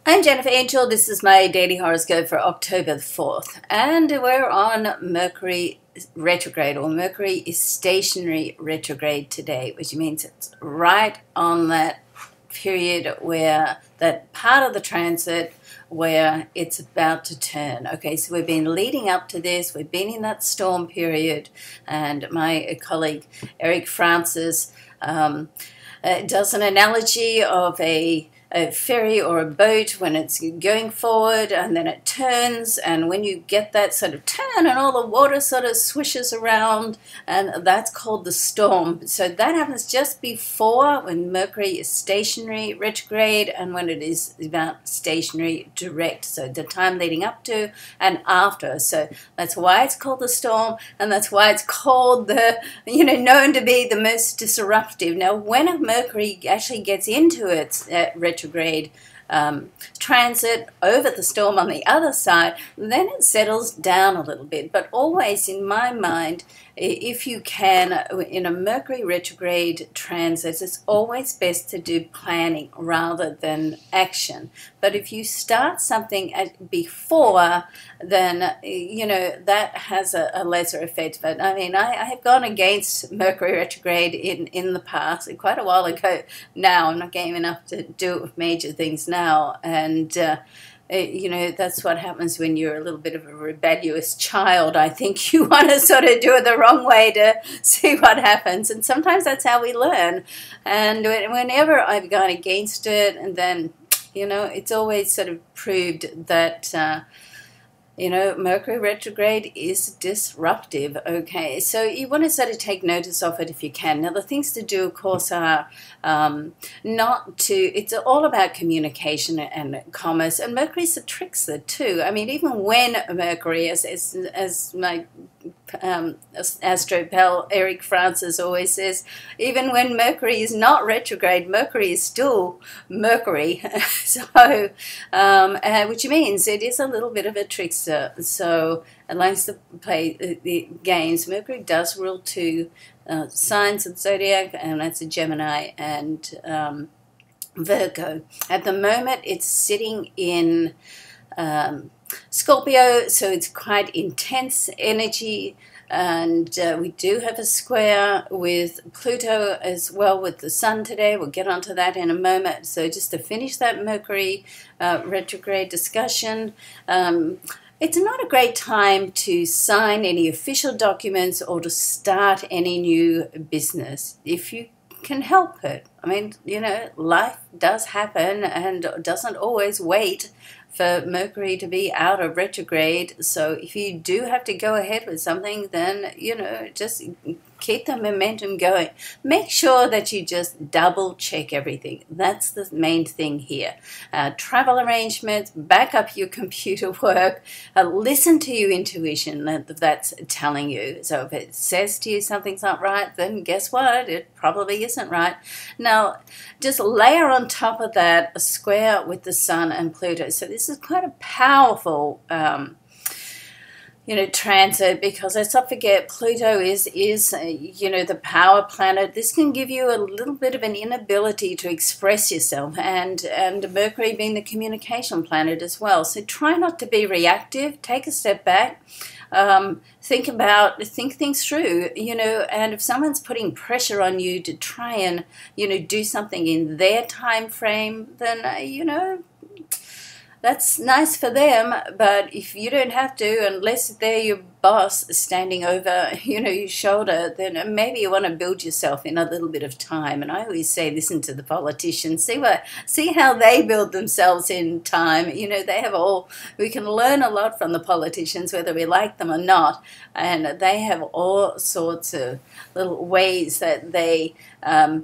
I'm Jennifer Angel. This is my daily horoscope for October the 4th. And we're on Mercury retrograde, or Mercury is stationary retrograde today, which means it's right on that period where that part of the transit where it's about to turn. Okay, so we've been leading up to this. We've been in that storm period, and my colleague Eric Francis does an analogy of a ferry or a boat when it's going forward and then it turns, and when you get that sort of turn and all the water sort of swishes around, and that's called the storm. So that happens just before, when Mercury is stationary retrograde, and when it is about stationary direct, so the time leading up to and after. So that's why it's called the storm, and that's why it's called the, known to be the most disruptive. Now, when a Mercury actually gets into its retrograde transit over the storm on the other side, then it settles down a little bit. But always, in my mind, if you can, in a Mercury retrograde transit, it's always best to do planning rather than action. But if you start something before, then, that has a lesser effect. But I mean, I have gone against Mercury retrograde in the past, quite a while ago now. I'm not game enough to do it with major things now. And that's what happens when you're a little bit of a rebellious child. I think you want to sort of do it the wrong way to see what happens. And sometimes that's how we learn. And whenever I've gone against it, and then, it's always sort of proved that, Mercury retrograde is disruptive, okay? So you want to sort of take notice of it if you can. Now, the things to do, of course, are it's all about communication and commerce, and Mercury's a trickster too. I mean, even when Mercury, as my astro pal Eric Francis always says, even when Mercury is not retrograde, Mercury is still Mercury. So, which means it is a little bit of a trickster. So it likes to play the games. Mercury does rule two signs of the zodiac, and that's a Gemini and Virgo. At the moment, it's sitting in Scorpio, so it's quite intense energy, and we do have a square with Pluto as well with the Sun today. We'll get onto that in a moment. So just to finish that Mercury retrograde discussion, it's not a great time to sign any official documents or to start any new business if you can help it. I mean, life does happen and doesn't always wait for Mercury to be out of retrograde. So if you do have to go ahead with something, then, just keep the momentum going. Make sure that you just double check everything. That's the main thing here. Travel arrangements, back up your computer work, listen to your intuition that's telling you. So if it says to you something's not right, then guess what? It probably isn't right. Now, just layer on top of that a square with the Sun and Pluto. So this is quite a powerful transit, because let's not forget Pluto is the power planet. This can give you a little bit of an inability to express yourself, and Mercury being the communication planet as well. So try not to be reactive. Take a step back. Think things through, and if someone's putting pressure on you to try and, do something in their time frame, then, that's nice for them. But if you don't have to, unless they're your boss standing over, your shoulder, then maybe you want to build yourself in a little bit of time. And I always say, listen to the politicians, see how they build themselves in time. We can learn a lot from the politicians, whether we like them or not. And they have all sorts of little ways that they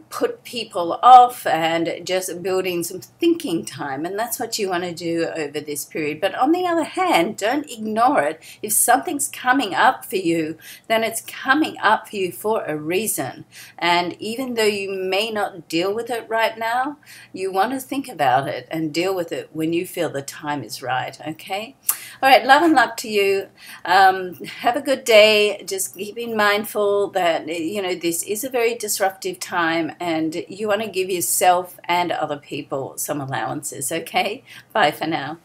put people off, and just building some thinking time. And that's what you want to do over this period. But on the other hand, don't ignore it. If something's coming up for you, then it's coming up for you for a reason. And even though you may not deal with it right now, you want to think about it and deal with it when you feel the time is right, okay? All right, love and luck to you. Have a good day. Just keeping mindful that, this is a very disruptive time, and you want to give yourself and other people some allowances, okay? Bye for now.